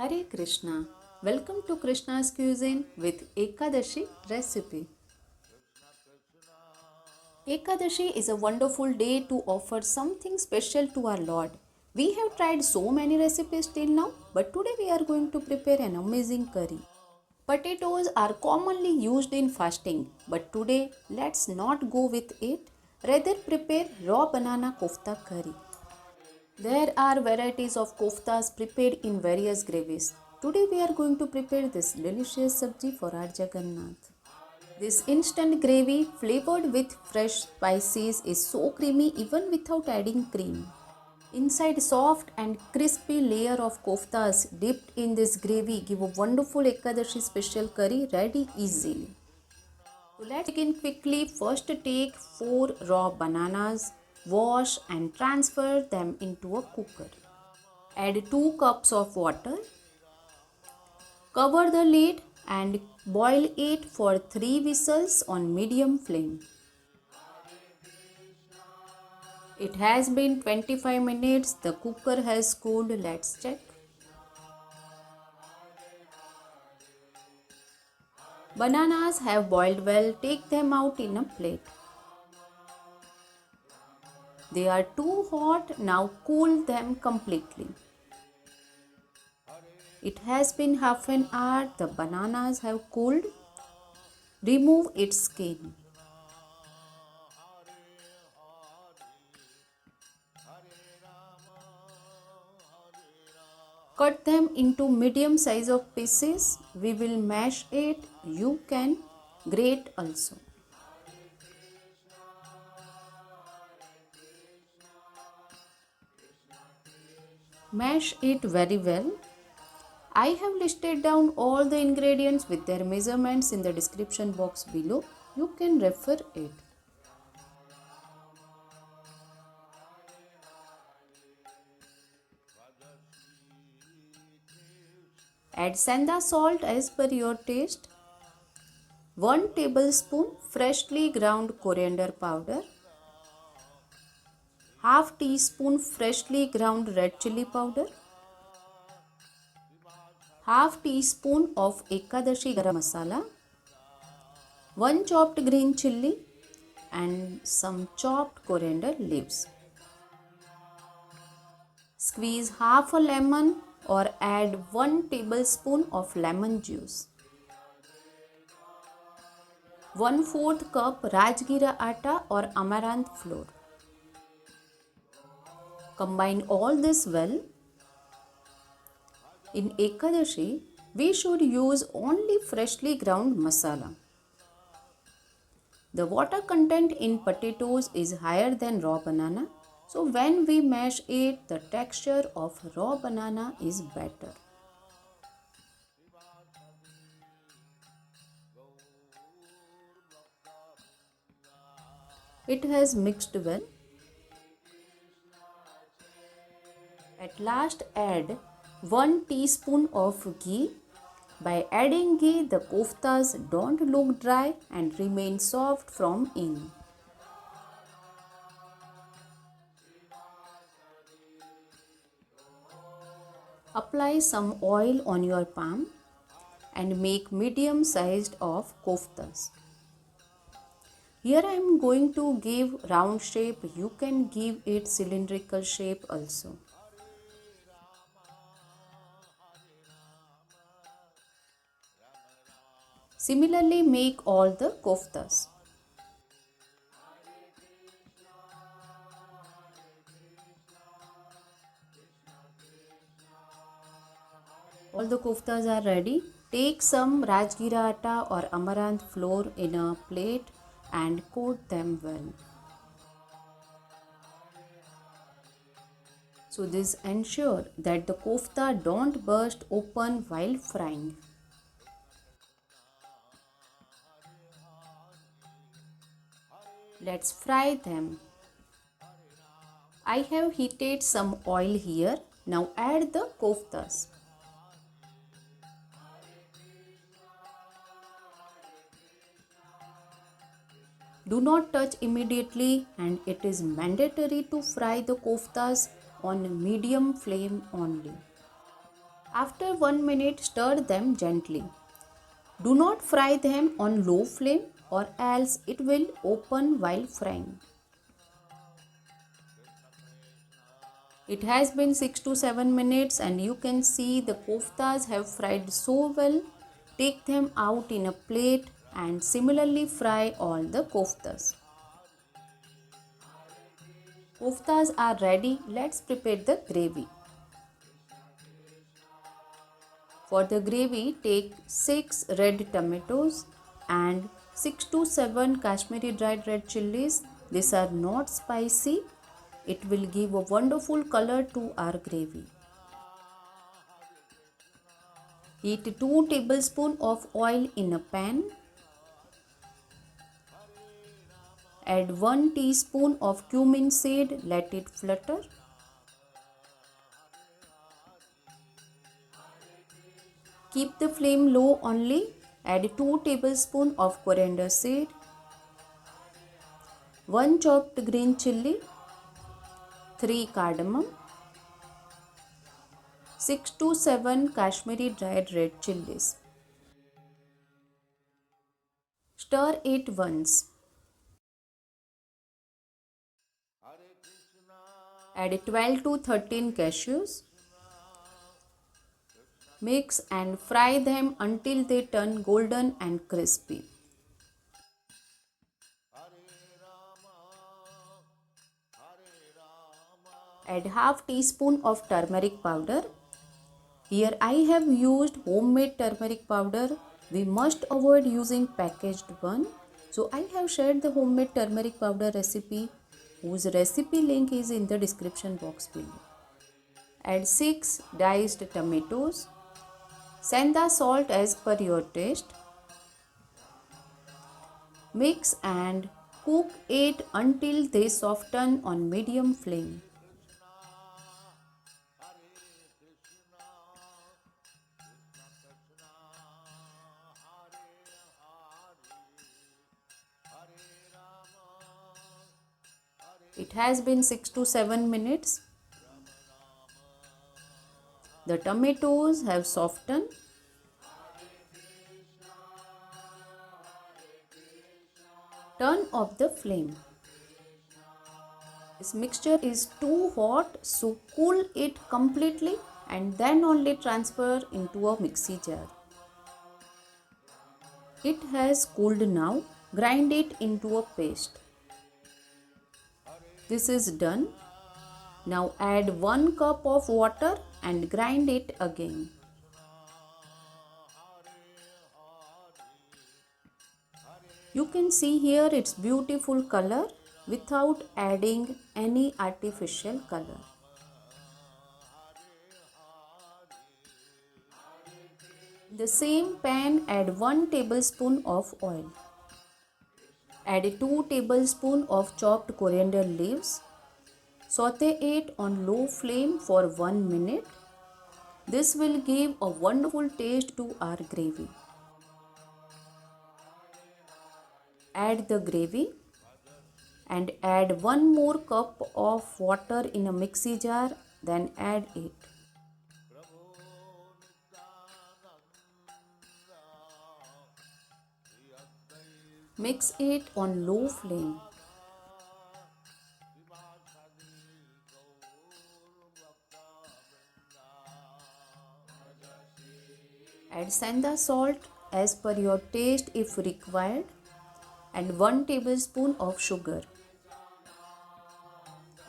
Hare Krishna. Welcome to Krishna's Cuisine with Ekadashi recipe. Ekadashi is a wonderful day to offer something special to our Lord. We have tried so many recipes till now, but today we are going to prepare an amazing curry. Potatoes are commonly used in fasting, but today let's not go with it. Rather prepare raw banana kofta curry. There are varieties of koftas prepared in various gravies. Today we are going to prepare this delicious sabji for our Jagannath. This instant gravy flavored with fresh spices is so creamy even without adding cream. Inside soft and crispy layer of koftas dipped in this gravy give a wonderful Ekadashi special curry ready easily. So let's begin quickly. First take 4 raw bananas, wash and transfer them into a cooker. Add 2 cups of water. Cover the lid and boil it for 3 whistles on medium flame. It has been 25 minutes. The cooker has cooled. Let's check. Bananas have boiled well. Take them out in a plate. They are too hot. Now cool them completely. It has been half an hour. The bananas have cooled. Remove its skin. Cut them into medium size of pieces. We will mash it. You can grate also. Mash it very well. I have listed down all the ingredients with their measurements in the description box below. You can refer it. Add sanda salt as per your taste. 1 tablespoon freshly ground coriander powder. Half teaspoon freshly ground red chili powder. Half teaspoon of Ekadashi garam masala. 1 chopped green chilli and some chopped coriander leaves. Squeeze half a lemon or add 1 tablespoon of lemon juice. 1/4 cup Rajgira atta or amaranth flour. Combine all this well. In Ekadashi, we should use only freshly ground masala. The water content in potatoes is higher than raw banana. So when we mash it, the texture of raw banana is better. It has mixed well. At last add 1 teaspoon of ghee. By adding ghee, the koftas don't look dry and remain soft from in. Apply some oil on your palm and make medium sized of koftas. Here I am going to give round shape. You can give it cylindrical shape also. Similarly make all the koftas. All the koftas are ready. Take some Rajgira atta or amaranth flour in a plate and coat them well. So this ensure that the kofta don't burst open while frying. Let's fry them. I have heated some oil here. Now add the koftas. Do not touch immediately and it is mandatory to fry the koftas on medium flame only. After 1 minute, stir them gently. Do not fry them on low flame or else it will open while frying. It has been 6 to 7 minutes and you can see the koftas have fried so well. Take them out in a plate and similarly fry all the koftas. Koftas are ready. Let's prepare the gravy. For the gravy, take 6 red tomatoes and 6 to 7 Kashmiri dried red chilies. These are not spicy. It will give a wonderful color to our gravy. Heat 2 tablespoons of oil in a pan. Add 1 teaspoon of cumin seed. Let it flutter. Keep the flame low only. Add 2 tablespoons of coriander seed. 1 chopped green chilli. 3 cardamom. 6 to 7 Kashmiri dried red chilies. Stir it once. Add 12 to 13 cashews. Mix and fry them until they turn golden and crispy. Add half teaspoon of turmeric powder. Here I have used homemade turmeric powder. We must avoid using packaged one. So I have shared the homemade turmeric powder recipe whose recipe link is in the description box below. Add 6 diced tomatoes. Send the salt as per your taste. Mix and cook it until they soften on medium flame. It has been 6 to 7 minutes. The tomatoes have softened. Turn off the flame. This mixture is too hot, so cool it completely and then only transfer into a mixie jar. It has cooled now. Grind it into a paste. This is done. Now add 1 cup of water and grind it again. You can see here its beautiful color without adding any artificial color. In the same pan, add 1 tablespoon of oil. Add 2 tablespoons of chopped coriander leaves. Saute it on low flame for 1 minute. This will give a wonderful taste to our gravy. Add the gravy and add 1 more cup of water in a mixie jar, then add it. Mix it on low flame. Add sanda salt as per your taste if required and 1 tablespoon of sugar.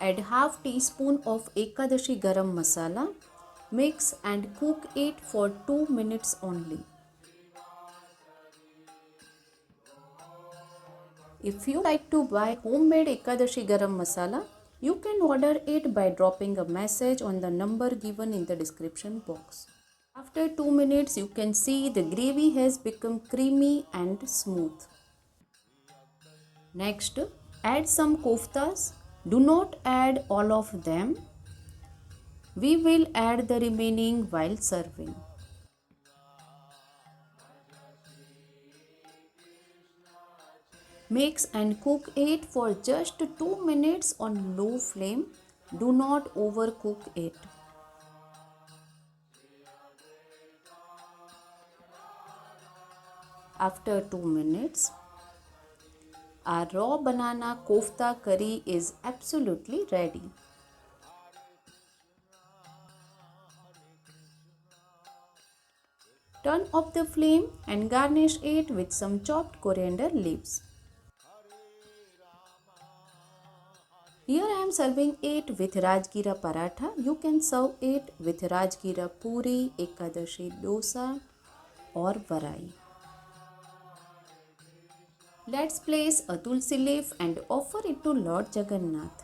Add half teaspoon of Ekadashi garam masala. Mix and cook it for 2 minutes only. If you like to buy homemade Ekadashi garam masala, you can order it by dropping a message on the number given in the description box. After 2 minutes, you can see the gravy has become creamy and smooth. Next, add some koftas. Do not add all of them. We will add the remaining while serving. Mix and cook it for just 2 minutes on low flame. Do not overcook it. After 2 minutes, our raw banana kofta curry is absolutely ready. Turn off the flame and garnish it with some chopped coriander leaves. Here I am serving it with Rajgira paratha. You can serve it with Rajgira puri, Ekadashi dosa or varai. Let's place a tulsi leaf and offer it to Lord Jagannath.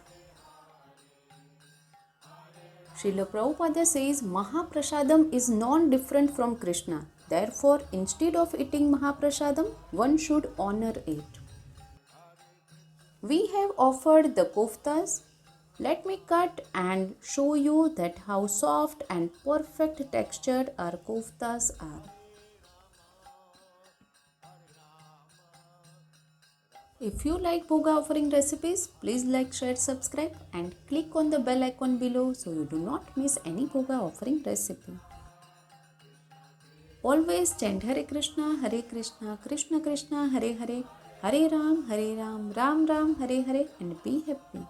Srila Prabhupada says Mahaprasadam is non-different from Krishna. Therefore, instead of eating Mahaprasadam, one should honor it. We have offered the koftas. Let me cut and show you that how soft and perfect textured our koftas are. If you like bhoga offering recipes, please like, share, subscribe and click on the bell icon below so you do not miss any bhoga offering recipe. Always chant Hare Krishna, Krishna Krishna, Hare Hare, Hare Ram, Ram Ram, Hare Hare and be happy.